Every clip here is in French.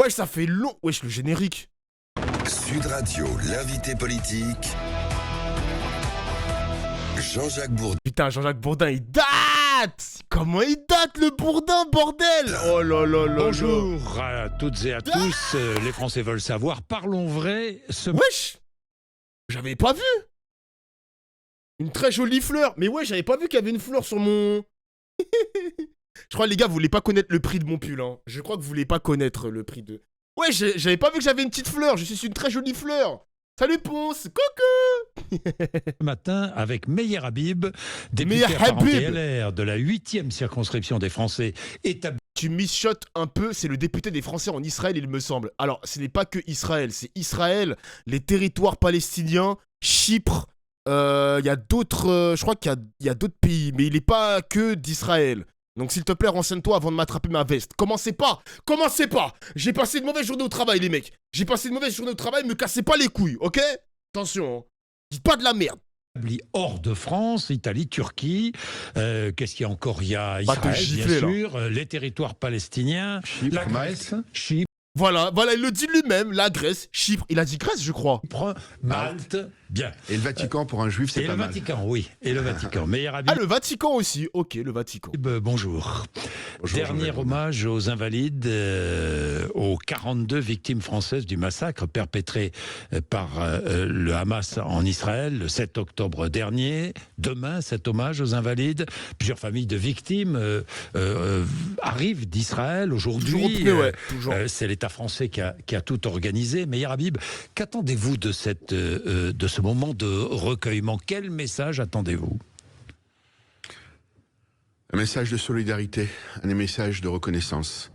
Wesh, ça fait long. Wesh, le générique. Sud Radio, l'invité politique, Jean-Jacques Bourdin. Putain, Jean-Jacques Bourdin, il date. Comment il date, le Bourdin, bordel. Oh là là là. Bonjour à toutes et à tous. Les Français veulent savoir. Parlons vrai. Wesh, j'avais pas vu. Une très jolie fleur. Mais ouais, j'avais pas vu qu'il y avait une fleur sur mon... Je crois, les gars, vous voulez pas connaître le prix de mon pull, hein. Je crois que vous voulez pas connaître le prix de... Ouais, j'avais pas vu que j'avais une petite fleur. Je suis une très jolie fleur. Salut, Ponce. Coucou. Matin avec Meyer Habib, député apparenté Habib. LR de la 8e circonscription des Français établi. Tu mishotes un peu, c'est le député des Français en Israël, il me semble. Alors, ce n'est pas que Israël, c'est Israël, les territoires palestiniens, Chypre, il y a d'autres, je crois qu'il y a d'autres pays, mais il n'est pas que d'Israël. Donc s'il te plaît, renseigne-toi avant de m'attraper ma veste. Commencez pas. J'ai passé une mauvaise journée au travail, les mecs. J'ai passé une mauvaise journée au travail, me cassez pas les couilles, ok? Attention, hein. Dites pas de la merde. Hors de France, Italie, Turquie, qu'est-ce qu'il y a encore? Il y a Israël, gifler, bien sûr, les territoires palestiniens, Chypre, la Grèce, Chypre, Voilà, il le dit lui-même, la Grèce, Chypre. Il a dit Grèce, je crois. Malte, bien. Et le Vatican, pour un juif, c'est Et pas le mal. Vatican, oui. Et le Vatican. Meyer Habib. Ah, le Vatican aussi. Ok, le Vatican. Bonjour. Bonjour, Dernier Jean-Jacques. hommage aux invalides, aux 42 victimes françaises du massacre perpétré par le Hamas en Israël le 7 octobre dernier. Demain, cet hommage aux invalides. Plusieurs familles de victimes arrivent d'Israël aujourd'hui. Toujours. C'est l'État français qui a tout organisé. Meyer Habib, qu'attendez-vous de ce moment de recueillement? Quel message attendez-vous? Un message de solidarité, un message de reconnaissance.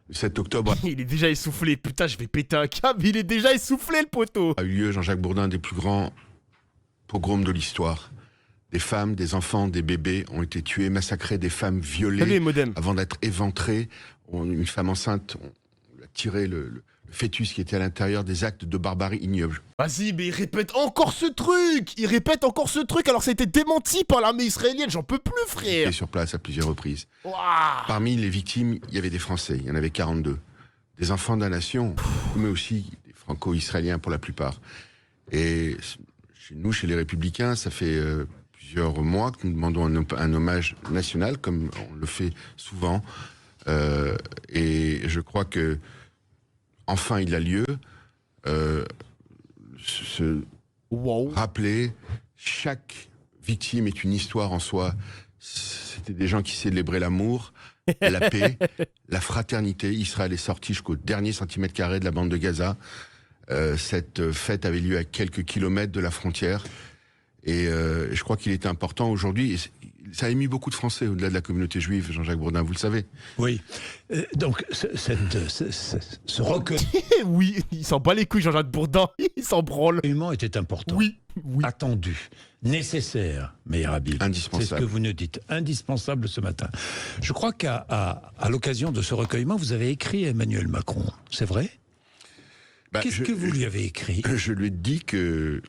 Le 7 octobre Il est déjà essoufflé. Putain, je vais péter un câble. Il est déjà essoufflé, le poteau. a eu lieu, Jean-Jacques Bourdin, un des plus grands pogroms de l'histoire. Des femmes, des enfants, des bébés ont été tués, massacrés, des femmes Salut, violées modem. avant d'être éventrées. Une femme enceinte, on lui a tiré le fœtus qui était à l'intérieur, des actes de barbarie ignobles. Vas-y, mais il répète encore ce truc. Alors ça a été démenti par l'armée israélienne. J'en peux plus, Et frère. sur place à plusieurs reprises. Ouah. Parmi les victimes, il y avait des Français, il y en avait 42. Des enfants de la nation, mais aussi des franco-israéliens pour la plupart. Et chez nous, chez les Républicains, ça fait plusieurs mois que nous demandons un hommage national, comme on le fait souvent. Et je crois que enfin il a lieu. Wow. Rappeler, chaque victime est une histoire en soi. C'était des gens qui célébraient l'amour, la paix, la fraternité. Israël est sorti jusqu'au dernier centimètre carré de la bande de Gaza. Cette fête avait lieu à quelques kilomètres de la frontière. Et je crois qu'il était important aujourd'hui. Ça a ému beaucoup de Français au-delà de la communauté juive, Jean-Jacques Bourdin, vous le savez. Oui. Donc, ce recueillement Oui, il s'en bat les couilles, Jean-Jacques Bourdin. Il s'en branle. était important. Oui. Attendu, nécessaire, Meyer Habib. Indispensable. C'est ce que vous nous dites. Indispensable ce matin. Je crois qu'à l'occasion de ce recueillement, vous avez écrit à Emmanuel Macron. C'est vrai? Bah, Qu'est-ce que vous lui avez écrit? Je lui ai dit que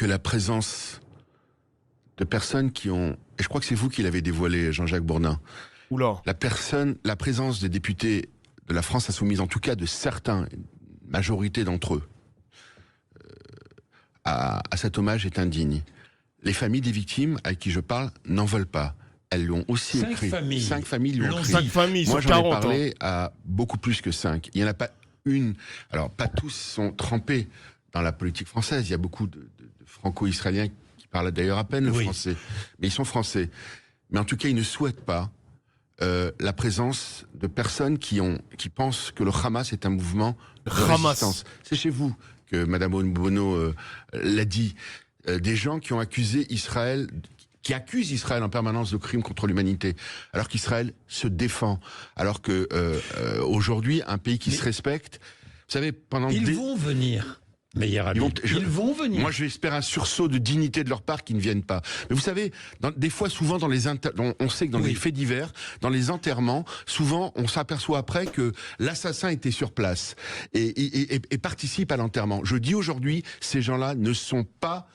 la présence de personnes qui ont... Et je crois que c'est vous qui l'avez dévoilé, Jean-Jacques Bourdin. Oula. La présence des députés de la France insoumise, en tout cas de certains, une majorité d'entre eux, à cet hommage est indigne. Les familles des victimes avec qui je parle n'en veulent pas. Elles l'ont aussi écrit. 5 familles l'ont écrit. 5 familles Moi, sur j'en ai 40. parlé à beaucoup plus que 5. Il n'y en a pas une... Alors, pas tous sont trempés dans la politique française. Il y a beaucoup de franco-israéliens qui parlent d'ailleurs à peine le français. Mais ils sont français. Mais en tout cas, ils ne souhaitent pas la présence de personnes qui pensent que le Hamas est un mouvement de résistance. C'est chez vous que Madame Bono l'a dit. Des gens qui ont accusé Israël... qui accusent Israël en permanence de crimes contre l'humanité, alors qu'Israël se défend, alors que aujourd'hui, un pays qui se respecte, vous savez, pendant Ils vont venir, Meyer Habib. Ils vont venir. Moi, j'espère un sursaut de dignité de leur part qui ne viennent pas. Mais vous savez, des fois, souvent, on sait que dans les faits divers, dans les enterrements, souvent, on s'aperçoit après que l'assassin était sur place et participe à l'enterrement. Je dis aujourd'hui, ces gens-là ne sont pas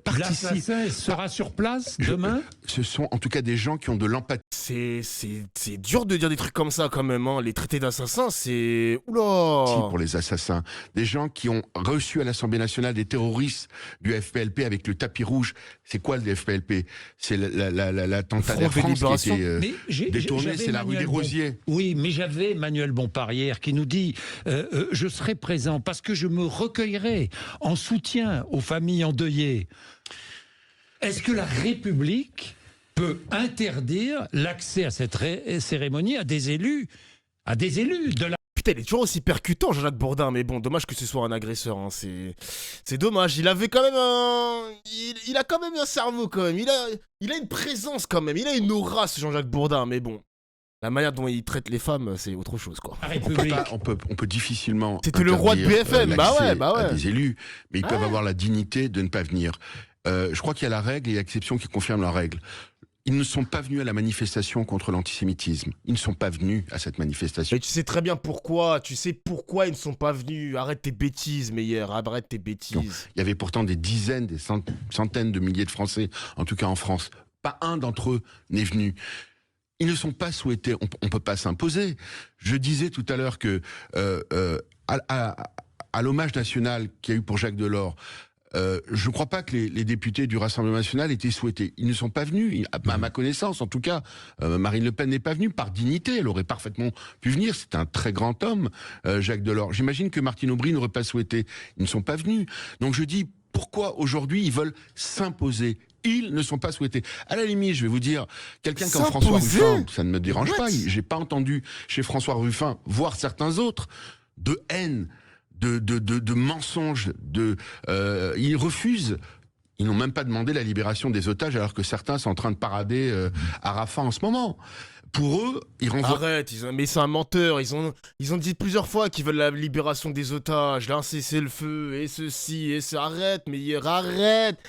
participent. L'assassin sera sur place demain. Ce sont en tout cas des gens qui ont de l'empathie. C'est dur de dire des trucs comme ça quand même, hein. Les traités d'assassins, c'est... Oula. Pour les assassins, des gens qui ont reçu à l'Assemblée nationale des terroristes du FPLP avec le tapis rouge. C'est quoi le FPLP? C'est l'attentat Front d'Air de France Libération. qui était détourné, j'avais c'est la rue des Emmanuel Rosiers. Oui, mais j'avais Emmanuel Bompard hier qui nous dit je serai présent parce que je me recueillerai en soutien aux familles endeuillées. Est-ce que la République peut interdire l'accès à cette cérémonie à des élus de la... Putain, il est toujours aussi percutant, Jean-Jacques Bourdin, mais bon, dommage que ce soit un agresseur, hein. C'est dommage. Il avait quand même un... Il a quand même un cerveau, quand même. Il a une présence, quand même. Il a une aura, ce Jean-Jacques Bourdin, mais bon. La manière dont il traite les femmes, c'est autre chose, quoi. La République. On peut difficilement. C'était le roi de BFM, bah ouais. À des élus, mais ils peuvent avoir la dignité de ne pas venir. Je crois qu'il y a la règle et l'exception qui confirment la règle. Ils ne sont pas venus à la manifestation contre l'antisémitisme. Ils ne sont pas venus à cette manifestation. Mais tu sais très bien pourquoi. Tu sais pourquoi ils ne sont pas venus. Arrête tes bêtises, Meyer. Arrête tes bêtises. Non. Il y avait pourtant des dizaines, des centaines de milliers de Français, en tout cas en France. Pas un d'entre eux n'est venu. Ils ne sont pas souhaités. On ne peut pas s'imposer. Je disais tout à l'heure que à l'hommage national qu'il y a eu pour Jacques Delors, je ne crois pas que les députés du Rassemblement national étaient souhaités. Ils ne sont pas venus, à ma connaissance en tout cas. Marine Le Pen n'est pas venue par dignité. Elle aurait parfaitement pu venir. C'est un très grand homme, Jacques Delors. J'imagine que Martine Aubry n'aurait pas souhaité. Ils ne sont pas venus. Donc je dis, pourquoi aujourd'hui ils veulent s'imposer? Ils ne sont pas souhaités. À la limite, je vais vous dire, quelqu'un comme François Ruffin, ça ne me dérange pas. J'ai pas entendu chez François Ruffin, voire certains autres, de haine, de mensonges. Ils refusent. Ils n'ont même pas demandé la libération des otages, alors que certains sont en train de parader à Rafah en ce moment. Pour eux, ils renvoient... Arrête, mais c'est un menteur. Ils ont dit plusieurs fois qu'ils veulent la libération des otages, là, cesser le feu, et ceci, et ça. Arrête, mais arrête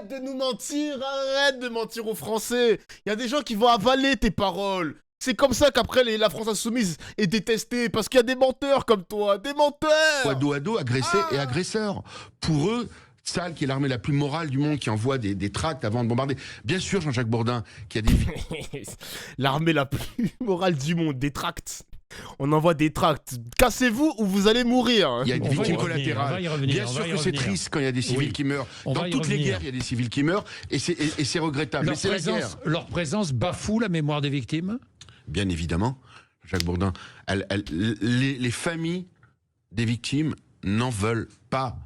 de nous mentir, arrête de mentir aux Français. Il y a des gens qui vont avaler tes paroles. C'est comme ça qu'après la France insoumise est détestée, parce qu'il y a des menteurs comme toi, des menteurs. Dos à dos, agressés et agresseurs. Pour eux... Sale, qui est l'armée la plus morale du monde, qui envoie des tracts avant de bombarder. Bien sûr, Jean-Jacques Bourdin, qui a des... L'armée la plus morale du monde, des tracts. On envoie des tracts. Cassez-vous ou vous allez mourir. Il y a une victime collatérale. Bien sûr que c'est triste quand il y a des civils qui meurent. Dans toutes les guerres, il y a des civils qui meurent, et c'est regrettable. Mais c'est la guerre. Leur présence bafoue la mémoire des victimes? Bien évidemment, Jacques Bourdin. Les familles des victimes n'en veulent pas.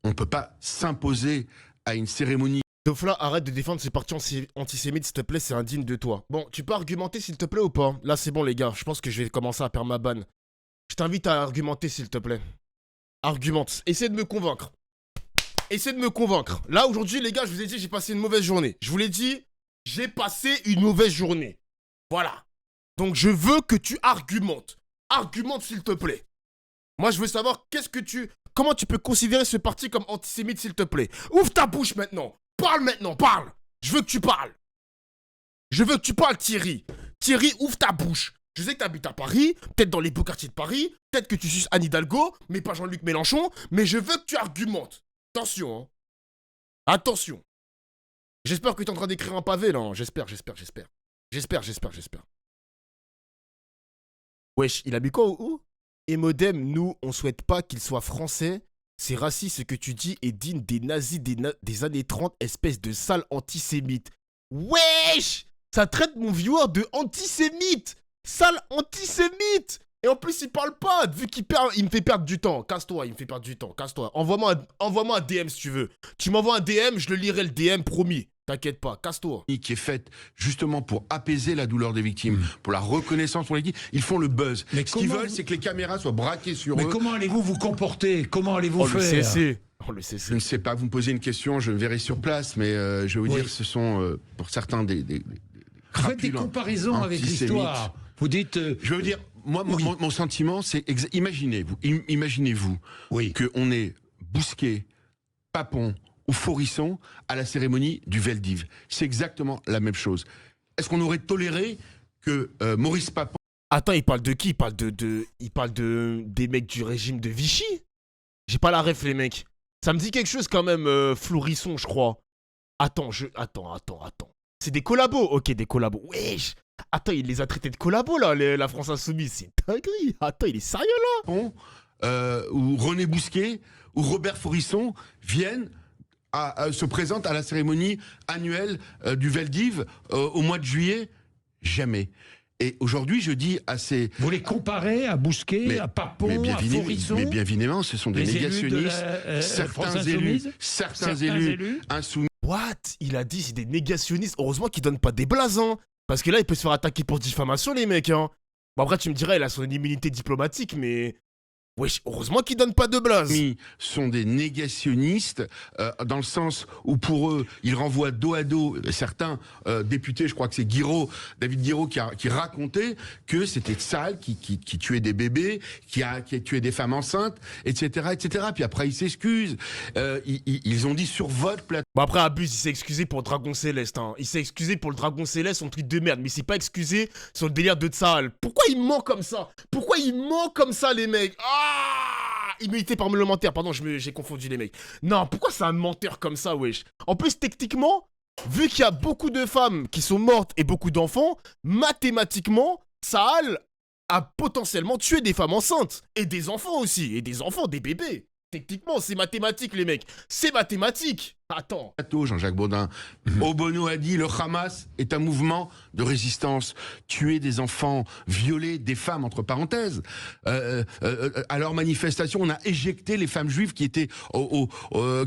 On ne peut pas s'imposer à une cérémonie. Dofla, arrête de défendre ces partis antisémites, s'il te plaît, c'est indigne de toi. Bon, tu peux argumenter, s'il te plaît, ou pas? Là, c'est bon, les gars, je pense que je vais commencer à perdre ma banne. Je t'invite à argumenter, s'il te plaît. Argumente. Essaie de me convaincre. Essaie de me convaincre. Là, aujourd'hui, les gars, je vous ai dit, j'ai passé une mauvaise journée. Je vous l'ai dit, j'ai passé une mauvaise journée. Voilà. Donc, je veux que tu argumentes. Argumente, s'il te plaît. Moi, je veux savoir comment tu peux considérer ce parti comme antisémite, s'il te plaît. Ouvre ta bouche maintenant. Parle maintenant, parle. Je veux que tu parles. Je veux que tu parles, Thierry. Thierry, ouvre ta bouche. Je sais que tu habites à Paris, peut-être dans les beaux quartiers de Paris, peut-être que tu suces Anne Hidalgo, mais pas Jean-Luc Mélenchon, mais je veux que tu argumentes. Attention, hein. Attention. J'espère que tu es en train d'écrire un pavé, là. J'espère. Wesh, il a mis quoi où? Et Modem, nous, on souhaite pas qu'il soit français. C'est raciste ce que tu dis et digne des nazis des années 30, espèce de sale antisémite. Wesh! Ça traite mon viewer de antisémite! Sale antisémite! Et en plus, il parle pas, vu il me fait perdre du temps. Casse-toi, il me fait perdre du temps, casse-toi. Envoie-moi un DM si tu veux. Tu m'envoies un DM, je le lirai le DM, promis. T'inquiète pas, casse-toi. Qui est faite justement pour apaiser la douleur des victimes, pour la reconnaissance pour les victimes. Ils font le buzz. Mais ce qu'ils veulent, c'est que les caméras soient braquées sur eux. Mais comment allez-vous vous comporter? Comment allez-vous faire? Le CC. Je ne sais pas, vous me posez une question, je verrai sur place, mais je vais vous dire, ce sont pour certains des faites des comparaisons avec l'histoire. Vous dites... Je veux dire, moi, mon sentiment, c'est... Imaginez-vous qu'on est Bousquet, Papon ou Forisson à la cérémonie du Veldiv. C'est exactement la même chose. Est-ce qu'on aurait toléré que Maurice Papon... Attends, il parle de qui? Il parle des mecs du régime de Vichy? J'ai pas la ref, les mecs. Ça me dit quelque chose quand même, Florisson, je crois. Attends. C'est des collabos. Ok, des collabos. Wesh. Attends, il les a traités de collabos, là, la France Insoumise. C'est dinguerie. Attends, il est sérieux, là. Ou René Bousquet, ou Robert Forisson viennent se présentent à la cérémonie annuelle du Veldiv au mois de juillet. Jamais. Et aujourd'hui, je dis à ces... Vous les comparez à Bousquet, à Papon, à Forisson? Mais bien évidemment, ce sont des négationnistes. Certains élus insoumis. What? Il a dit c'est des négationnistes. Heureusement qu'ils donnent pas des blazes, hein. Parce que là, il peut se faire attaquer pour diffamation, les mecs, hein. Bon, après, tu me dirais, il a son immunité diplomatique, mais... Wesh, heureusement qu'ils donnent pas de blase. Sont des négationnistes dans le sens où pour eux, ils renvoient dos à dos certains députés, je crois que c'est David Guiraud qui racontait que c'était Sall qui tuait des bébés, qui a tué des femmes enceintes, etc., etc. Puis après, ils s'excusent. Ils ont dit sur votre plateau. Bon, après, Abuse, il s'est excusé pour le Dragon Céleste, hein. Il s'est excusé pour le Dragon Céleste, son truc de merde, mais il s'est pas excusé sur le délire de Sall. Pourquoi il ment comme ça? Pourquoi il ment comme ça, les mecs? Immunité parlementaire, pardon, j'ai confondu les mecs. Non, pourquoi c'est un menteur comme ça, wesh? En plus, techniquement, vu qu'il y a beaucoup de femmes qui sont mortes et beaucoup d'enfants, mathématiquement, Sall a potentiellement tué des femmes enceintes. Et des enfants aussi, et des enfants, des bébés. Techniquement, c'est mathématique, les mecs. C'est mathématique. Attends. Jean-Jacques Bourdin. Obono a dit le Hamas est un mouvement de résistance. Tuer des enfants, violer des femmes, entre parenthèses. À leur manifestation, on a éjecté les femmes juives qui étaient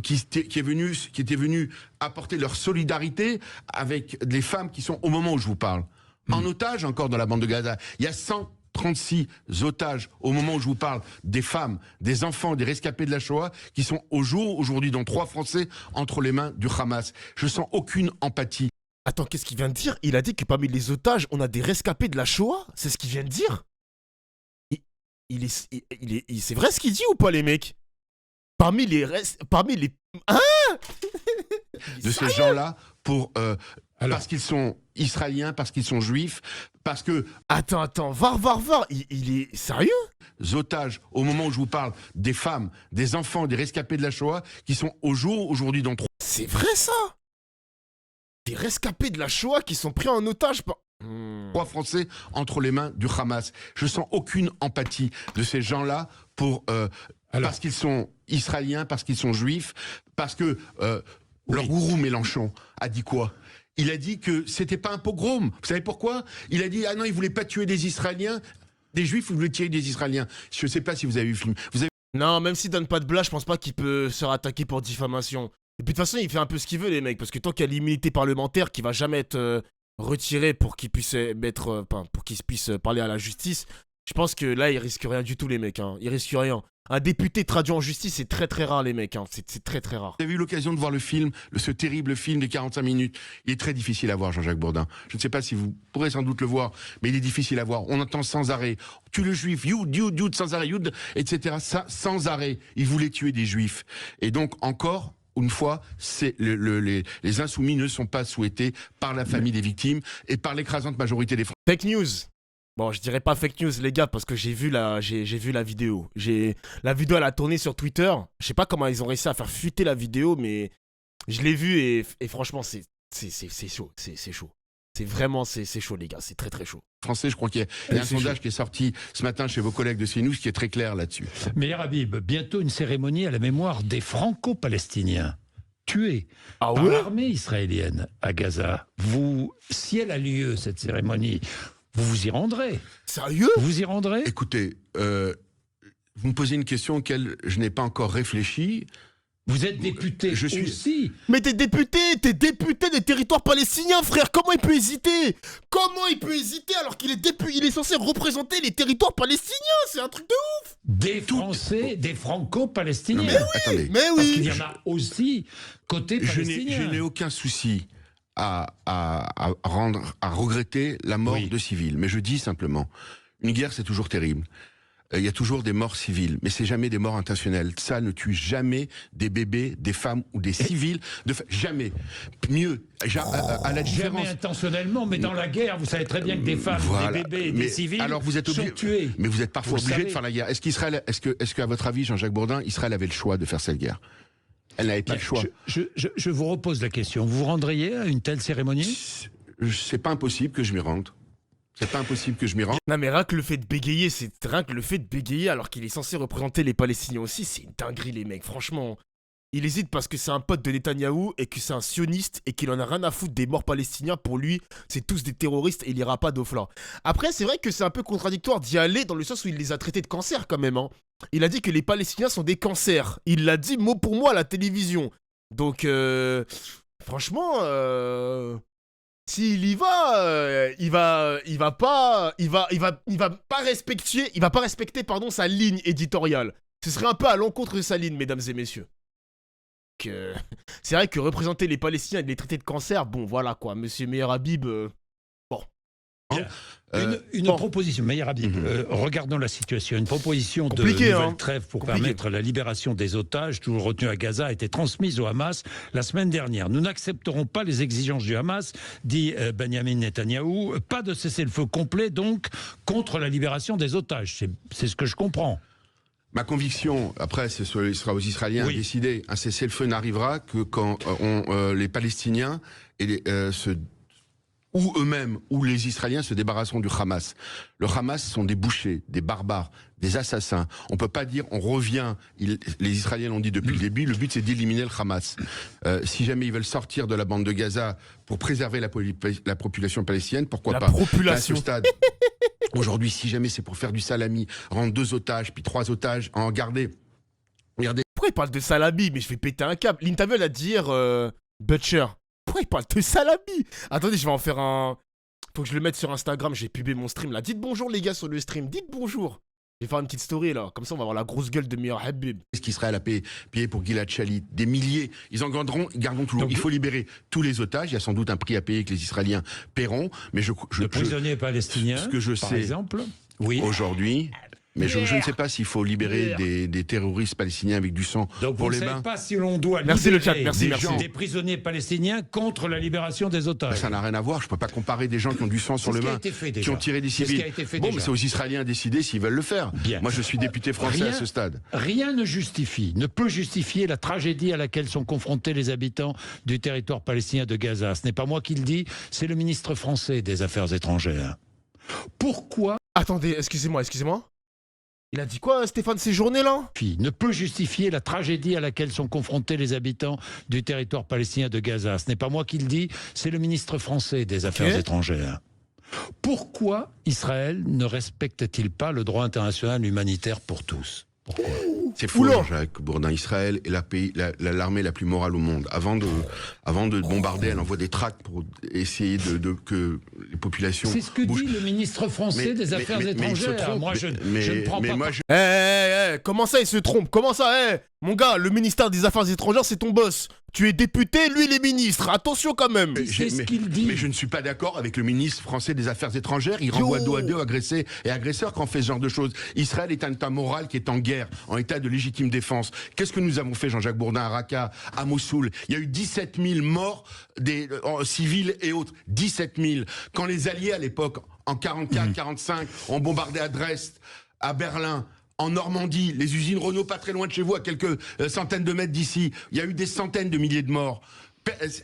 qui étaient venues apporter leur solidarité avec les femmes qui sont au moment où je vous parle en otage encore dans la bande de Gaza. Il y a 136 otages au moment où je vous parle, des femmes, des enfants, des rescapés de la Shoah qui sont au jour aujourd'hui, dont 3 Français entre les mains du Hamas. Je sens aucune empathie. Attends, qu'est-ce qu'il vient de dire? Il a dit que parmi les otages, on a des rescapés de la Shoah? C'est ce qu'il vient de dire? C'est vrai ce qu'il dit ou pas, les mecs? Parmi les... Hein? De ces gens-là parce qu'ils sont israéliens, parce qu'ils sont juifs, parce que... Attends, var, il est sérieux? Otages, au moment où je vous parle, des femmes, des enfants, des rescapés de la Shoah, qui sont au jour aujourd'hui dans 3... C'est vrai ça? Des rescapés de la Shoah qui sont pris en otage par... 3 Français entre les mains du Hamas. Je sens aucune empathie de ces gens-là parce qu'ils sont israéliens, parce qu'ils sont juifs, parce que leur gourou Mélenchon a dit quoi? Il a dit que c'était pas un pogrom. Vous savez pourquoi? Il a dit ah non, il voulait pas tuer des Israéliens, des Juifs, il voulait tuer des Israéliens. Je sais pas si vous avez vu le film. Non, même s'il donne pas de blase, je pense pas qu'il peut se faire attaquer pour diffamation. Et puis de toute façon, il fait un peu ce qu'il veut, les mecs, parce que tant qu'il y a l'immunité parlementaire qui va jamais être retirée pour qu'il puisse puisse parler à la justice, je pense que là, il risque rien du tout, les mecs. Hein. Il risque rien. Un député traduit en justice, c'est très très rare, les mecs. Hein. C'est très très rare. Vous avez eu l'occasion de voir le film, ce terrible film des 45 minutes. Il est très difficile à voir, Jean-Jacques Bourdin. Je ne sais pas si vous pourrez sans doute le voir, mais il est difficile à voir. On entend sans arrêt. Tue le juif, Youd, sans arrêt, Youd, etc. Ça, sans arrêt. Il voulait tuer des juifs. Et donc, encore... Une fois, les insoumis ne sont pas souhaités par la famille des victimes et par l'écrasante majorité des Français. Fake news. Bon, je dirais pas fake news, les gars, parce que j'ai vu la vidéo. La vidéo, elle a tourné sur Twitter. Je sais pas comment ils ont réussi à faire fuiter la vidéo, mais je l'ai vue et franchement, c'est chaud. C'est chaud. C'est chaud, les gars. C'est très très chaud. Français, je crois qu'il y a un sondage qui est sorti ce matin chez vos collègues de CNews qui est très clair là-dessus. Mais Habib, bientôt une cérémonie à la mémoire des Franco-Palestiniens tués par l'armée israélienne à Gaza. Si elle a lieu, cette cérémonie, vous y rendrez. Sérieux? Vous y rendrez? Écoutez, vous me posez une question auquel je n'ai pas encore réfléchi. Vous êtes député aussi. Mais t'es député des territoires palestiniens, frère. Comment il peut hésiter? Comment il peut hésiter alors qu'il est il est censé représenter les territoires palestiniens? C'est un truc de ouf. Des Français, des Franco-Palestiniens. Mais oui. Parce qu'il y en a aussi côté palestinien. Je n'ai aucun souci à regretter la mort de civils. Mais je dis simplement, une guerre c'est toujours terrible. Il y a toujours des morts civiles, mais c'est jamais des morts intentionnelles. Ça ne tue jamais des bébés, des femmes ou des civils. Jamais. Mieux, à la différence... Jamais intentionnellement, mais dans la guerre, vous savez très bien que des femmes, des bébés et des civils sont tués. Mais vous êtes parfois obligé de faire la guerre. Est-ce qu'à votre avis, Jean-Jacques Bourdin, Israël avait le choix de faire cette guerre? Elle n'avait pas le choix. Je vous repose la question. Vous vous rendriez à une telle cérémonie? C'est pas impossible que je m'y rende. C'est pas impossible que je m'y rende. Non mais rien que le fait de bégayer, c'est rien que le fait de bégayer alors qu'il est censé représenter les Palestiniens aussi, c'est une dinguerie les mecs, franchement. Il hésite parce que c'est un pote de Netanyahou et que c'est un sioniste et qu'il en a rien à foutre des morts palestiniens. Pour lui, c'est tous des terroristes et il ira pas d'Ofla. Après, c'est vrai que c'est un peu contradictoire d'y aller dans le sens où il les a traités de cancer quand même. Hein. Il a dit que les Palestiniens sont des cancers. Il l'a dit mot pour mot à la télévision. Donc, franchement, s'il y va, il va pas respecter, pardon, sa ligne éditoriale. Ce serait un peu à l'encontre de sa ligne, mesdames et messieurs. C'est vrai que représenter les Palestiniens et les traiter de cancer, bon voilà quoi, monsieur Meir Habib, bon. Une proposition, Meir Habib, regardons la situation. Une proposition de nouvelle trêve pour permettre la libération des otages, toujours retenus à Gaza, a été transmise au Hamas la semaine dernière. Nous n'accepterons pas les exigences du Hamas, dit Benjamin Netanyahou. Pas de cessez-le-feu complet, donc, contre la libération des otages. C'est ce que je comprends. Ma conviction, après ce sera aux Israéliens à décider, un cessez-le-feu n'arrivera que quand les Palestiniens ou eux-mêmes, ou les Israéliens se débarrasseront du Hamas. Le Hamas sont des bouchers, des barbares, des assassins. On peut pas dire on revient, les Israéliens l'ont dit depuis le début, le but c'est d'éliminer le Hamas. Si jamais ils veulent sortir de la bande de Gaza pour préserver la population palestinienne, pourquoi pas? Population. À ce stade, aujourd'hui, si jamais c'est pour faire du salami, rendre 2 otages, puis 3 otages, en garder... Regardez. Pourquoi il parle de salami? Mais je vais péter un câble. L'interview, elle a dire Butcher. Pourquoi il parle de salami? Attendez, je vais en faire un... Faut que je le mette sur Instagram, j'ai pubé mon stream là. Dites bonjour les gars sur le stream, dites bonjour. Je vais faire une petite story là, comme ça on va avoir la grosse gueule de Meir Habib. Qu'est-ce qu'Israël a payé pour Gilad Shalit? Des milliers. Ils en gardons toujours. Il faut libérer tous les otages. Il y a sans doute un prix à payer que les Israéliens paieront. Mais le prisonnier palestinien, ce que je par sais exemple, aujourd'hui... Mais je ne sais pas s'il faut libérer des terroristes palestiniens avec du sang pour les mains. Donc vous ne savez pas si l'on doit merci libérer le chat, des prisonniers palestiniens contre la libération des otages. Ça n'a rien à voir. Je ne peux pas comparer des gens qui ont du sang sur les mains, qui ont tiré des civils. Bon, mais c'est aux Israéliens à décider s'ils veulent le faire. Bien. Moi, je suis député français à ce stade. Rien ne peut justifier la tragédie à laquelle sont confrontés les habitants du territoire palestinien de Gaza. Ce n'est pas moi qui le dis, c'est le ministre français des Affaires étrangères. Pourquoi... Attendez, excusez-moi. Il a dit quoi, Stéphane Séjourné, là? Ne peut justifier la tragédie à laquelle sont confrontés les habitants du territoire palestinien de Gaza. Ce n'est pas moi qui le dis, c'est le ministre français des Affaires étrangères. Pourquoi Israël ne respecte-t-il pas le droit international humanitaire pour tous? Pourquoi? C'est fou, Jacques Bourdin. Israël est l'armée la plus morale au monde. Avant de bombarder, elle envoie des tracts pour essayer que les populations... C'est ce que dit le ministre français des Affaires étrangères. Moi, je ne prends pas... Comment ça, il se trompe? Comment ça, mon gars, le ministère des Affaires étrangères, c'est ton boss. Tu es député, lui, il est ministre. Attention quand même. C'est ce qu'il dit. Mais je ne suis pas d'accord avec le ministre français des Affaires étrangères. Il renvoie dos à dos agressés et agresseurs quand on fait ce genre de choses. Israël est un État moral qui est en guerre, en état de légitime défense. Qu'est-ce que nous avons fait, Jean-Jacques Bourdin, à Raqqa, à Mossoul? Il y a eu 17 000 morts civils et autres. 17 000. Quand les Alliés, à l'époque, en 44, 45, ont bombardé à Dresde, à Berlin, en Normandie, les usines Renault pas très loin de chez vous, à quelques centaines de mètres d'ici, il y a eu des centaines de milliers de morts.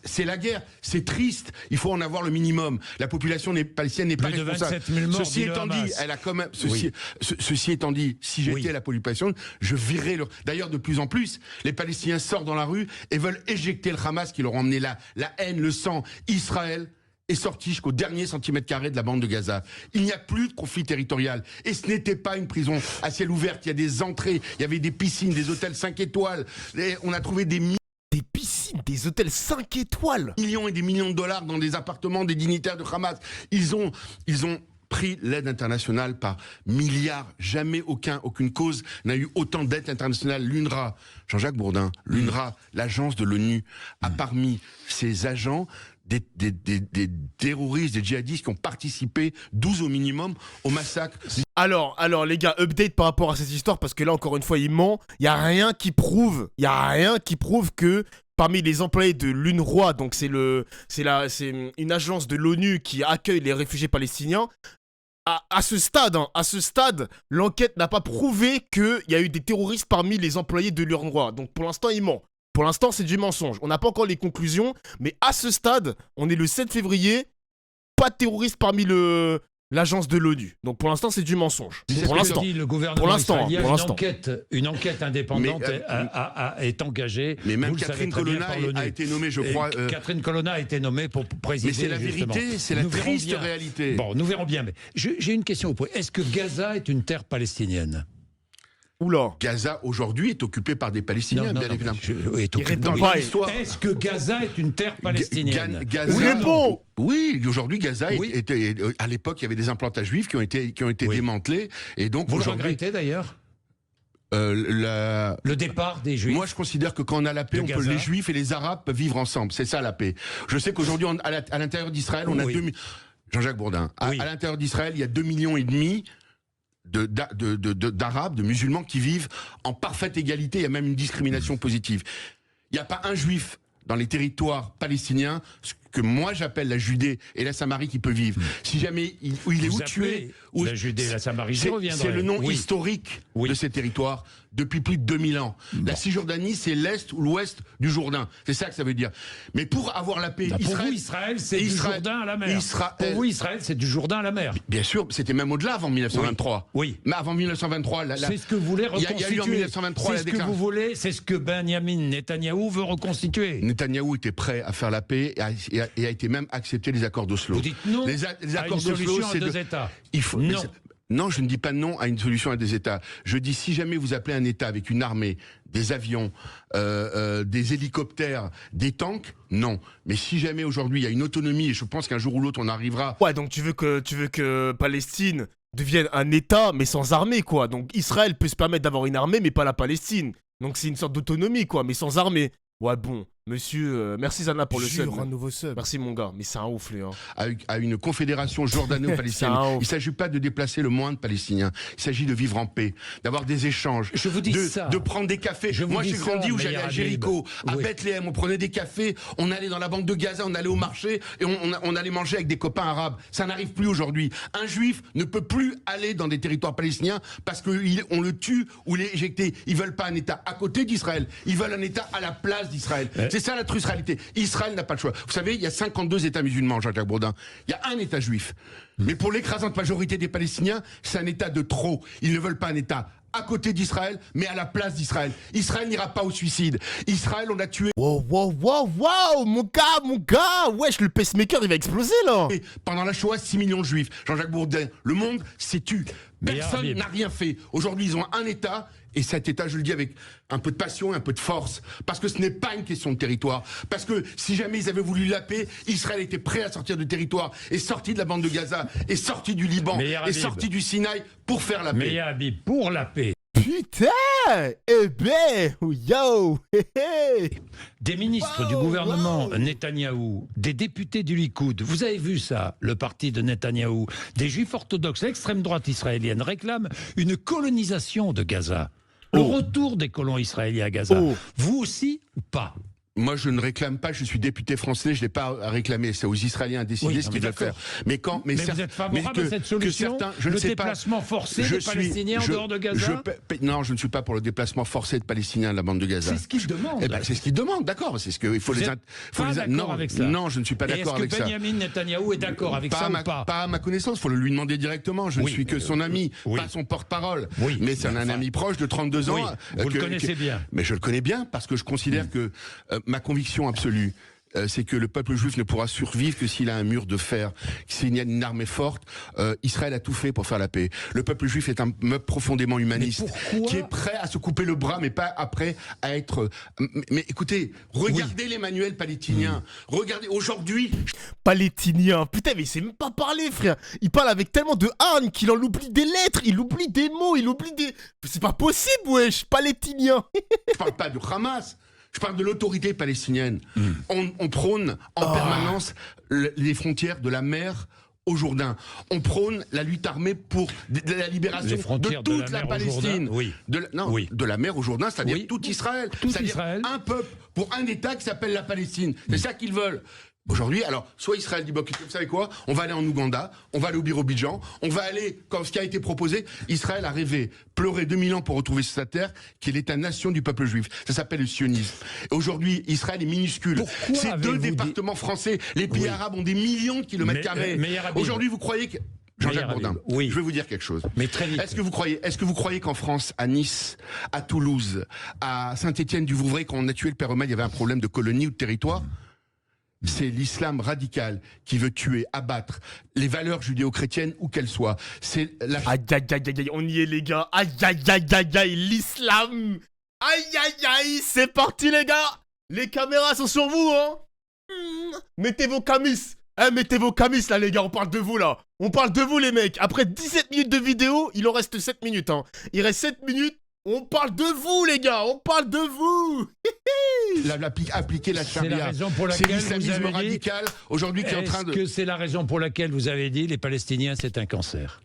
C'est la guerre, c'est triste, il faut en avoir le minimum. La population palestinienne n'est pas responsable. Ceci étant dit, elle a quand même. Ceci étant dit, si j'étais la population, je virerais le. D'ailleurs, de plus en plus, les Palestiniens sortent dans la rue et veulent éjecter le Hamas qui leur a emmené la haine, le sang. Israël est sorti jusqu'au dernier centimètre carré de la bande de Gaza. Il n'y a plus de conflit territorial. Et ce n'était pas une prison à ciel ouvert. Il y a des entrées, il y avait des piscines, des hôtels 5 étoiles. Et on a trouvé des piscines, des hôtels 5 étoiles. Millions et des millions de dollars dans des appartements des dignitaires de Hamas. Ils ont pris l'aide internationale par milliards. Jamais aucune cause n'a eu autant d'aide internationale. L'UNRWA, Jean-Jacques Bourdin, l'UNRWA, l'agence de l'ONU, a parmi ses agents des terroristes, des djihadistes qui ont participé, 12 au minimum, au massacre. Alors les gars, update par rapport à cette histoire, parce que là, encore une fois, il ment. Il n'y a rien qui prouve que parmi les employés de l'UNRWA, donc c'est une agence de l'ONU qui accueille les réfugiés palestiniens, à ce stade, l'enquête n'a pas prouvé qu'il y a eu des terroristes parmi les employés de l'UNRWA. Donc pour l'instant, il ment. Pour l'instant, c'est du mensonge. On n'a pas encore les conclusions, mais à ce stade, on est le 7 février, pas de terroristes parmi l'agence de l'ONU. Donc pour l'instant, c'est du mensonge. Pour l'instant. Le gouvernement israélien, pour l'instant. Une enquête indépendante est engagée. Mais même Catherine Colonna a été nommée, je crois. Catherine Colonna a été nommée pour présider. Mais c'est la vérité, c'est la triste réalité. Bon, nous verrons bien. Mais j'ai une question. Est-ce que Gaza est une terre palestinienne ? Oula. Gaza, aujourd'hui, est occupé par des Palestiniens, bien évidemment. Est-ce que Gaza est une terre palestinienne? Oui, aujourd'hui, Gaza était... À l'époque, il y avait des implantats juifs qui ont été démantelés. Et donc, vous le regrettez, d'ailleurs le départ des Juifs. Moi, je considère que quand on a la paix, les Juifs et les Arabes peuvent vivre ensemble. C'est ça, la paix. Je sais qu'aujourd'hui, à l'intérieur d'Israël, on a 2 millions... Jean-Jacques Bourdin. À l'intérieur d'Israël, il y a 2,5 millions d'Arabes, de musulmans qui vivent en parfaite égalité. Il y a même une discrimination positive. Il n'y a pas un juif dans les territoires palestiniens, ce que moi j'appelle la Judée et la Samarie, qui peut vivre. Si jamais il est où tué, la Judée et la Samarie, c'est le nom historique de ces territoires depuis plus de 2000 ans. La Cisjordanie, c'est l'est ou l'ouest du Jourdain. C'est ça que ça veut dire. Mais pour avoir la paix, pour vous, Israël, c'est du Jourdain à la mer. Pour vous, Israël, c'est du Jourdain à la mer. Bien sûr, c'était même au-delà avant 1923. Oui. Mais avant 1923, c'est ce que vous voulez reconstituer. Il y a eu en 1923 c'est ce que vous voulez, c'est ce que Benjamin Netanyahou veut reconstituer. Netanyahou était prêt à faire la paix et a été même accepté les accords d'Oslo. Vous dites non les accords d'Oslo, c'est deux États. Non. Non, je ne dis pas non à une solution à des États. Je dis, si jamais vous appelez un État avec une armée, des avions, des hélicoptères, des tanks, non. Mais si jamais aujourd'hui il y a une autonomie, et je pense qu'un jour ou l'autre on arrivera... Ouais, donc tu veux que Palestine devienne un État, mais sans armée, quoi. Donc Israël peut se permettre d'avoir une armée, mais pas la Palestine. Donc c'est une sorte d'autonomie, quoi, mais sans armée. Ouais, bon, monsieur, merci Zana pour le sub. Un nouveau sub. Merci mon gars, mais c'est un ouf, lui. Hein. À une confédération jordano-palestinienne. Il ne s'agit pas de déplacer le moindre Palestinien. Il s'agit de vivre en paix, d'avoir des échanges. Je vous dis ça. De prendre des cafés. Moi, j'ai grandi où j'allais à Jéricho, à Bethléem, on prenait des cafés, on allait dans la bande de Gaza, on allait au marché et on allait manger avec des copains arabes. Ça n'arrive plus aujourd'hui. Un juif ne peut plus aller dans des territoires palestiniens parce qu'on le tue ou il est éjecté. Ils veulent pas un État à côté d'Israël. Ils veulent un État à la place d'Israël. C'est ça la triste réalité. Israël n'a pas le choix. Vous savez, il y a 52 États musulmans, Jean-Jacques Bourdin. Il y a un État juif. Mais pour l'écrasante majorité des Palestiniens, c'est un État de trop. Ils ne veulent pas un État à côté d'Israël, mais à la place d'Israël. Israël n'ira pas au suicide. Israël, on a tué... Wow, mon gars, wesh, le pacemaker, il va exploser, là. Pendant la Shoah, 6 millions de juifs. Jean-Jacques Bourdin, le monde s'est tu. Personne n'a rien fait. Aujourd'hui, ils ont un État, et cet État, je le dis avec un peu de passion et un peu de force, parce que ce n'est pas une question de territoire. Parce que si jamais ils avaient voulu la paix, Israël était prêt à sortir du territoire, et sorti de la bande de Gaza, et sorti du Liban, et sorti du Sinaï pour faire la paix. Mais Habib, pour la paix. Putain, eh ben, yo, Des ministres du gouvernement Netanyahou, des députés du Likoud, vous avez vu ça, le parti de Netanyahou, des juifs orthodoxes, l'extrême droite israélienne réclament une colonisation de Gaza. Le retour des colons israéliens à Gaza. Vous aussi ou pas? Moi, je ne réclame pas, je suis député français, je n'ai pas à réclamer. C'est aux Israéliens à décider ce qu'ils veulent faire. Mais vous êtes favorable à cette solution, le déplacement forcé des Palestiniens en dehors de Gaza? Non, je ne suis pas pour le déplacement forcé de Palestiniens de la bande de Gaza. C'est ce qu'ils demandent. Eh ben, c'est ce qu'ils demandent, d'accord. C'est ce qu'il faut les. Non, avec ça. Non, je ne suis pas d'accord avec ça. Est-ce que Benjamin Netanyahou est d'accord avec ça ou pas? Pas à ma connaissance. Il faut le lui demander directement. Je ne suis que son ami, pas son porte-parole. Mais c'est un ami proche de 32 ans. Vous le connaissez bien. Mais je le connais bien parce que je considère que ma conviction absolue, c'est que le peuple juif ne pourra survivre que s'il a un mur de fer, s'il y a une armée forte. Israël a tout fait pour faire la paix. Le peuple juif est un peuple profondément humaniste, qui est prêt à se couper le bras, mais pas après à être... Mais écoutez, regardez les manuels palestiniens. Regardez, aujourd'hui... Palestinien, putain, mais il sait même pas parler, frère. Il parle avec tellement de hargne qu'il en oublie des lettres, il oublie des mots, il oublie des... C'est pas possible, wesh, palestinien. Je parle pas de Hamas. Je parle de l'autorité palestinienne. On prône en permanence les frontières de la mer au Jourdain. On prône la lutte armée pour la libération de toute la Palestine. De la mer au Jourdain, c'est-à-dire tout Israël. C'est-à-dire un peuple pour un État qui s'appelle la Palestine. C'est ça qu'ils veulent. Aujourd'hui, alors, soit Israël dit, bon, vous savez quoi, on va aller en Ouganda, on va aller au Birobidjan, on va aller, comme ce qui a été proposé, Israël a rêvé, pleuré 2000 ans pour retrouver sa terre, qui est l'État-nation du peuple juif. Ça s'appelle le sionisme. Et aujourd'hui, Israël est minuscule. C'est 2 départements français. Les pays arabes ont des millions de kilomètres carrés. Aujourd'hui, vous croyez que... Jean-Jacques Bourdin, oui. Je vais vous dire quelque chose. Mais très vite. Est-ce que vous croyez qu'en France, à Nice, à Toulouse, à Saint-Étienne-du-Vouvray, quand on a tué le père Homel, il y avait un problème de colonie ou de territoire? C'est l'islam radical qui veut tuer, abattre les valeurs judéo-chrétiennes où qu'elles soient. C'est la... Aïe, aïe, aïe, aïe, on y est les gars. Aïe, aïe, aïe, aïe, aïe, l'islam. Aïe, aïe, aïe, c'est parti les gars. Les caméras sont sur vous, hein. Mettez vos camis. Mettez vos camis là les gars, on parle de vous là. On parle de vous les mecs. Après 17 minutes de vidéo, il en reste 7 minutes, hein. Il reste 7 minutes. On parle de vous, les gars, on parle de vous. Appliquer la charia, c'est l'islamisme radical aujourd'hui qui est en train de... Est-ce que c'est la raison pour laquelle vous avez dit les Palestiniens c'est un cancer?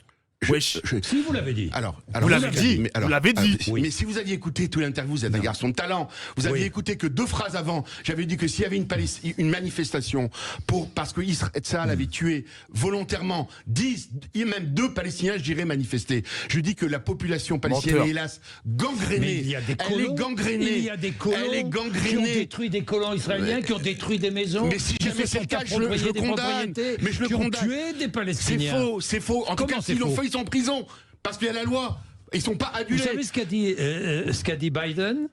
Si vous l'avez dit. Alors, vous l'avez dit. Vous l'avez dit. Oui. Mais si vous aviez écouté toute l'interview, vous êtes un garçon de talent. Vous aviez écouté que 2 phrases avant. J'avais dit que s'il y avait une manifestation parce que Israël avait tué volontairement 10, même 2 Palestiniens, je dirais manifester. Je dis que la population palestinienne est hélas gangrénée. Elle est gangrénée. Il y a des colons qui ont détruit des colons israéliens, qui ont détruit des maisons. Mais si jamais c'est le cas, je le condamne. Mais je le condamne. Qui ont tué des Palestiniens. C'est faux. En tout cas, s'ils l'ont fait, ils sont en prison parce qu'il y a la loi. Ils sont pas adulés. Vous savez ce qu'a dit Biden? Vous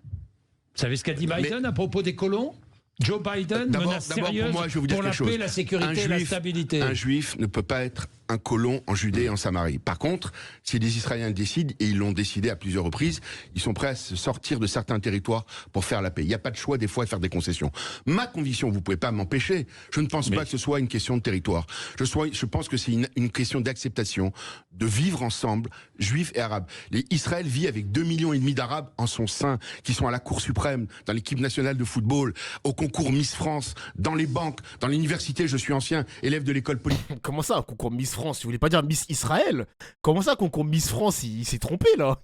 savez ce qu'a dit Biden à propos des colons? Joe Biden menace sérieuse pour moi, je vais vous dire pour la quelque chose. paix, la sécurité et la stabilité. Un juif ne peut pas être un colon en Judée et en Samarie. Par contre, si les Israéliens décident, et ils l'ont décidé à plusieurs reprises, ils sont prêts à se sortir de certains territoires pour faire la paix. Il n'y a pas de choix des fois de faire des concessions. Ma conviction, vous pouvez pas m'empêcher, je ne pense pas que ce soit une question de territoire. Je pense que c'est une question d'acceptation, de vivre ensemble, juifs et arabes. Israël vit avec 2,5 millions d'Arabes en son sein, qui sont à la Cour suprême, dans l'équipe nationale de football, au concours Miss France, dans les banques, dans l'université. Je suis ancien élève de l'école politique. Comment ça, un concours Miss France? Tu voulais pas dire Miss Israël? Comment ça, concours Miss France? Il s'est trompé là.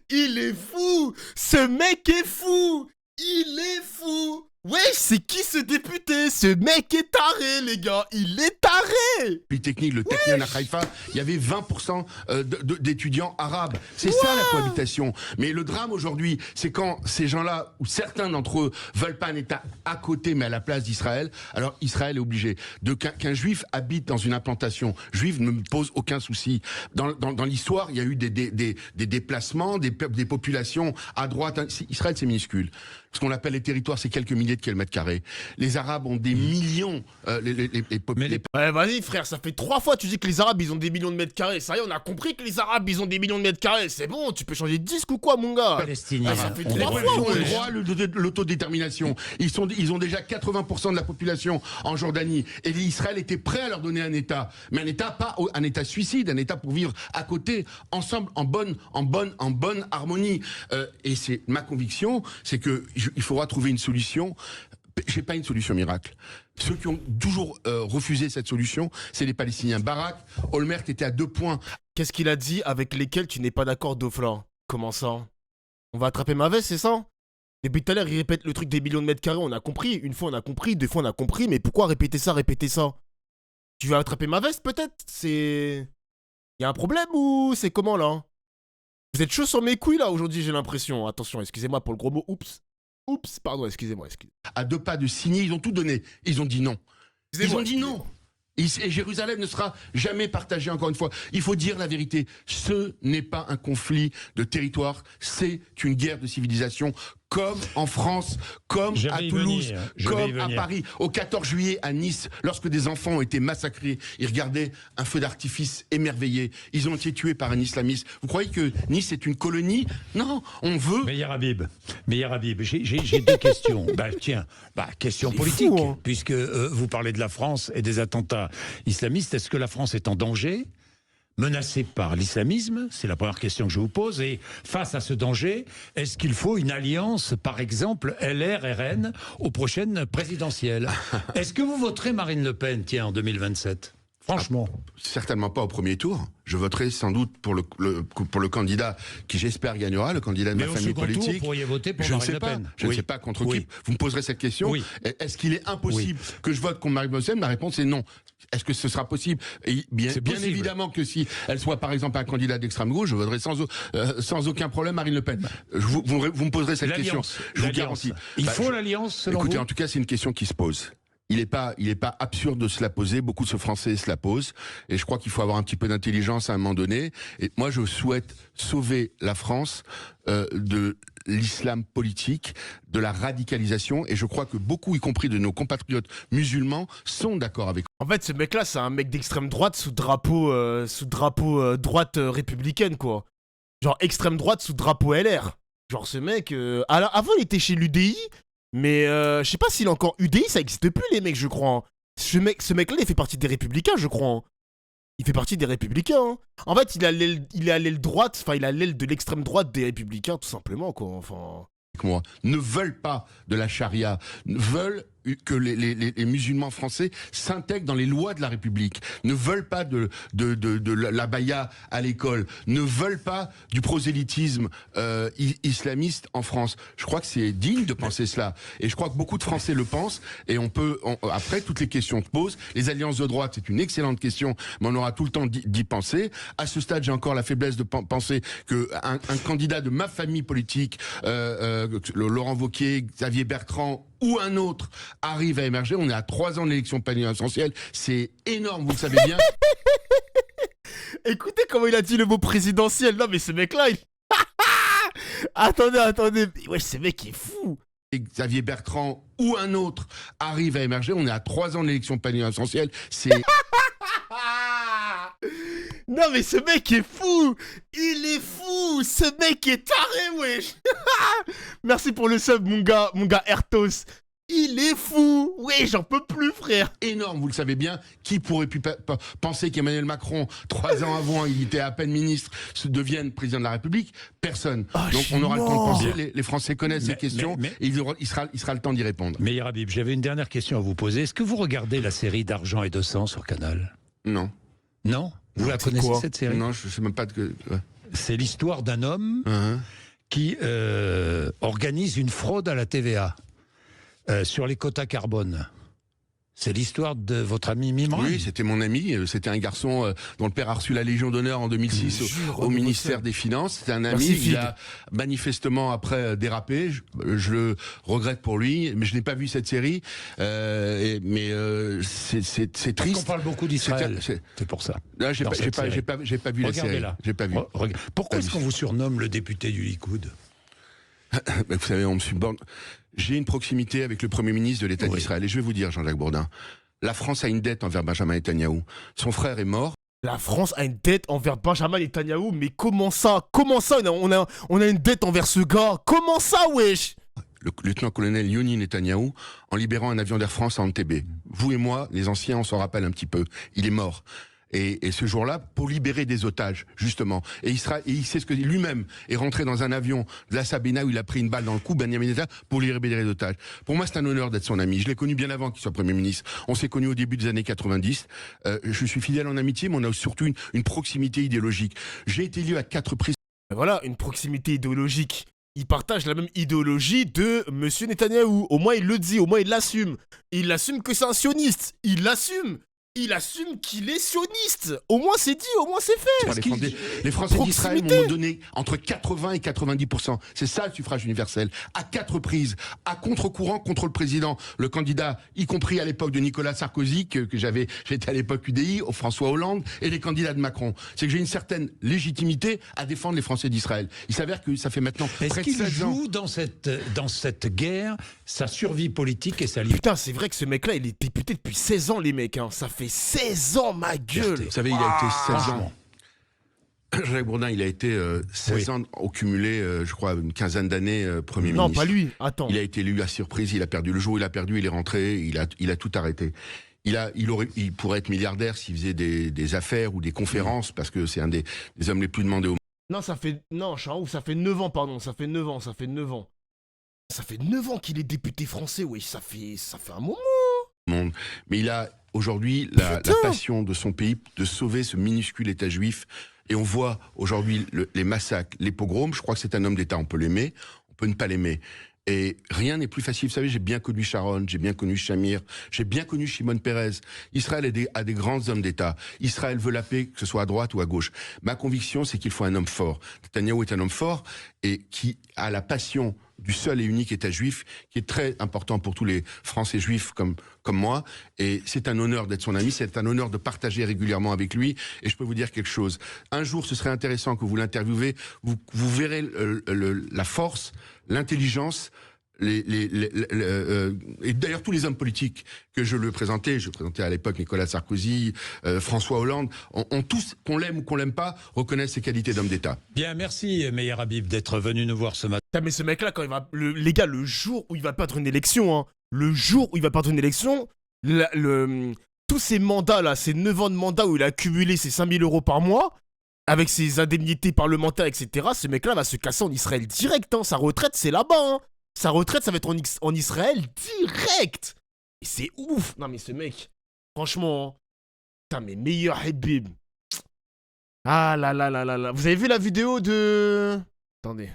Il est fou. Ce mec est fou. Il est fou. Wesh, c'est qui ce député? Ce mec est taré, les gars. Il est taré. Polytechnique, le Technion à Haïfa, il y avait 20% d'étudiants arabes. C'est ça la cohabitation. Mais le drame aujourd'hui, c'est quand ces gens-là, ou certains d'entre eux, veulent pas un État à côté, mais à la place d'Israël. Alors Israël est obligé. Qu'un juif habite dans une implantation juive ne me pose aucun souci. Dans l'histoire, il y a eu des déplacements, des populations à droite. Israël, c'est minuscule. Ce qu'on appelle les territoires, c'est quelques milliers de kilomètres carrés. Les Arabes ont des millions. Ouais, vas-y frère, ça fait 3 fois que tu dis que les Arabes ils ont des millions de mètres carrés. Ça y est, on a compris que les Arabes ils ont des millions de mètres carrés. C'est bon, tu peux changer de disque ou quoi, mon gars? Palestiniens. Ça fait 3 Ils fois. ont le droit à l'autodétermination. Ils ont déjà 80% de la population en Jordanie. Et Israël était prêt à leur donner un État. Mais un État, pas un État suicide, un État pour vivre à côté, ensemble, en bonne harmonie. Et c'est ma conviction, c'est que il faudra trouver une solution. J'ai pas une solution miracle. Ceux qui ont toujours refusé cette solution, c'est les Palestiniens. Barak, Olmert était à 2 points. Qu'est-ce qu'il a dit avec lesquels tu n'es pas d'accord, Doflan? Comment ça? On va attraper ma veste, c'est ça? Depuis tout à l'heure, il répète le truc des millions de mètres carrés, on a compris. Une fois, on a compris. 2 fois, on a compris. Mais pourquoi répéter ça? Tu veux attraper ma veste, peut-être? Il y a un problème ou c'est comment, là? Vous êtes chaud sur mes couilles, là, aujourd'hui, j'ai l'impression. Attention, excusez-moi pour le gros mot. Oups, pardon, excusez-moi. À 2 pas de signer, ils ont tout donné. Ils ont dit non. Ils ont dit non. Et Jérusalem ne sera jamais partagée, encore une fois. Il faut dire la vérité. Ce n'est pas un conflit de territoire, c'est une guerre de civilisation, comme en France, comme à Toulouse, comme à Paris. Au 14 juillet, à Nice, lorsque des enfants ont été massacrés, ils regardaient un feu d'artifice émerveillé. Ils ont été tués par un islamiste. Vous croyez que Nice est une colonie? Non, on veut... Meilleur Habib, j'ai 2 questions. Question politique, fou, hein. Puisque vous parlez de la France et des attentats islamistes. Est-ce que la France est en danger, menacée par l'islamisme? C'est la première question que je vous pose. Et face à ce danger, est-ce qu'il faut une alliance, par exemple LR-RN, aux prochaines présidentielles? Est-ce que vous voterez Marine Le Pen, en 2027? Franchement. Certainement pas au premier tour. Je voterai sans doute pour le candidat qui, j'espère, gagnera, le candidat de ma famille politique. Tour, vous pourriez voter pour Marine Le Pen. Je ne sais pas contre qui. Vous me poserez cette question. Est-ce qu'il est impossible que je vote contre Marine Le Pen? Ma réponse est non. Est-ce que ce sera possible? Et bien évidemment que si elle soit, par exemple, un candidat d'extrême gauche, je voterai sans aucun problème Marine Le Pen. Vous me poserez cette question. Je vous garantis. Il faut l'alliance, selon vous? Écoutez, en tout cas, c'est une question qui se pose. Il est pas absurde de se la poser. Beaucoup de ce Français se la posent. Et je crois qu'il faut avoir un petit peu d'intelligence à un moment donné. Et moi, je souhaite sauver la France de l'islam politique, de la radicalisation. Et je crois que beaucoup, y compris de nos compatriotes musulmans, sont d'accord avec. En fait, ce mec-là, c'est un mec d'extrême droite sous drapeau droite républicaine, quoi. Genre extrême droite sous drapeau LR. Genre ce mec, avant il était chez l'UDI. Mais je sais pas s'il est encore UDI, ça existe plus les mecs, je crois. Hein. Ce mec-là, il fait partie des Républicains, je crois. Hein. Il fait partie des Républicains. Hein. En fait, il a l'aile droite, enfin, il a l'aile de l'extrême droite des Républicains, tout simplement, quoi. Enfin. Moi, ne veulent pas de la charia, veulent que les musulmans français s'intègrent dans les lois de la République, ne veulent pas de la baya à l'école, ne veulent pas du prosélytisme islamiste en France. Je crois que c'est digne de penser cela. Et je crois que beaucoup de Français le pensent. Et après, toutes les questions se posent. Les alliances de droite, c'est une excellente question, mais on aura tout le temps d'y penser. À ce stade, j'ai encore la faiblesse de penser qu'un candidat de ma famille politique, Laurent Wauquiez, Xavier Bertrand, ou un autre arrive à émerger. On est à 3 ans de l'élection présidentielle. C'est énorme, vous le savez bien. Écoutez comment il a dit le mot présidentiel. Non mais ce mec-là, il... attendez. Ouais, ce mec est fou. Xavier Bertrand ou un autre arrive à émerger. On est à 3 ans de l'élection présidentielle. C'est... Non mais ce mec est fou. Il est fou. Ce mec est taré, wesh. Merci pour le sub, mon gars Ertos. Il est fou. Ouais, j'en peux plus, frère. Énorme, vous le savez bien. Qui pourrait penser qu'Emmanuel Macron, 3 ans avant, il était à peine ministre, devienne président de la République? Personne. Donc on aura le temps de penser. Les Français connaissent ces questions et il sera le temps d'y répondre. Mais Habib, j'avais une dernière question à vous poser. Est-ce que vous regardez la série d'Argent et de sang sur Canal? Non. Non? Vous la connaissez, cette série? Non, je sais même pas de... Ouais. C'est l'histoire d'un homme qui organise une fraude à la TVA sur les quotas carbone. C'est l'histoire de votre ami Mimran. Oui, c'était mon ami. C'était un garçon dont le père a reçu la Légion d'honneur en 2006 au ministère des Finances. C'était un ami. Il a manifestement après dérapé. Je le regrette pour lui, mais je n'ai pas vu cette série. C'est triste. On parle beaucoup d'Israël. C'est pour ça. Là, j'ai pas vu la série. J'ai pas vu. Pourquoi est-ce qu'on vous surnomme le député du Likoud? Vous savez, on me subordonne. J'ai une proximité avec le Premier ministre de l'État d'Israël. Et je vais vous dire, Jean-Jacques Bourdin, la France a une dette envers Benjamin Netanyahou. Son frère est mort. La France a une dette envers Benjamin Netanyahou, mais comment ça on a une dette envers ce gars? Comment ça, wesh? Le lieutenant-colonel Yoni Netanyahou, en libérant un avion d'Air France à Entebbe. Vous et moi, les anciens, on s'en rappelle un petit peu. Il est mort. Et ce jour-là, pour libérer des otages, justement. Et il sait ce que lui-même est rentré dans un avion de la Sabena où il a pris une balle dans le cou, Benjamin Netanyahou, pour libérer des otages. Pour moi, c'est un honneur d'être son ami. Je l'ai connu bien avant qu'il soit Premier ministre. On s'est connus au début des années 90. Je suis fidèle en amitié, mais on a surtout une proximité idéologique. J'ai été élu à 4 reprises. Voilà, une proximité idéologique. Il partage la même idéologie de Monsieur Netanyahou. Au moins, il le dit, au moins, il l'assume. Il assume que c'est un sioniste. Il l'assume. Il assume qu'il est sioniste. Au moins c'est dit, au moins c'est fait. Les Français d'Israël m'ont donné entre 80 et 90%. C'est ça le suffrage universel. À 4 reprises, à contre-courant contre le président, le candidat, y compris à l'époque de Nicolas Sarkozy, j'étais à l'époque UDI, au François Hollande, et les candidats de Macron. C'est que j'ai une certaine légitimité à défendre les Français d'Israël. Il s'avère que ça fait maintenant près de 16 ans. Est-ce qu'il joue dans cette guerre sa survie politique et sa liberté? Putain, c'est vrai que ce mec-là, il est député depuis 16 ans, les mecs. Hein. Ça fait 16 ans, ma gueule. Vous savez, il a été 16 ans. Jacques Bourdin, il a été 16 ans au cumulé, je crois, une quinzaine d'années Premier ministre. Non, pas lui, attends. Il a été élu à surprise, il a perdu. Le jour où il a perdu, il est rentré, il a tout arrêté. Il pourrait être milliardaire s'il faisait des affaires ou des conférences, parce que c'est un des hommes les plus demandés au monde. Non, je suis un ouf, ça fait 9 ans, pardon, ça fait 9 ans. Ça fait 9 ans qu'il est député français, oui, ça fait un moment. Mais il a aujourd'hui la passion de son pays de sauver ce minuscule État juif. Et on voit aujourd'hui les massacres, les pogroms. Je crois que c'est un homme d'État, on peut l'aimer, on peut ne pas l'aimer. Et rien n'est plus facile. Vous savez, j'ai bien connu Sharon, j'ai bien connu Shamir, j'ai bien connu Shimon Peres. Israël a des grands hommes d'État. Israël veut la paix, que ce soit à droite ou à gauche. Ma conviction, c'est qu'il faut un homme fort. Netanyahou est un homme fort et qui a la passion du seul et unique État juif, qui est très important pour tous les Français juifs comme moi. Et c'est un honneur d'être son ami, c'est un honneur de partager régulièrement avec lui. Et je peux vous dire quelque chose. Un jour, ce serait intéressant que vous l'interviewez. Vous verrez la force, l'intelligence, et d'ailleurs tous les hommes politiques que je présentais à l'époque Nicolas Sarkozy, François Hollande, ont tous, qu'on l'aime ou qu'on l'aime pas, reconnaissent ses qualités d'homme d'État. Bien, merci Meir Habib d'être venu nous voir ce matin. Putain, mais ce mec-là, quand il va, les gars, le jour où il va perdre une élection, hein, le jour où il va perdre une élection, tous ces mandats là, ces 9 ans de mandat où il a accumulé ses 5 000 € par mois, avec ses indemnités parlementaires, etc., ce mec-là va se casser en Israël direct, hein. Sa retraite, c'est là-bas, hein. Sa retraite, ça va être en Israël direct. Et c'est ouf. Non, mais ce mec, franchement, hein. Putain, mais meilleur Habib. Ah là là là là là. Vous avez vu la vidéo de... Attendez.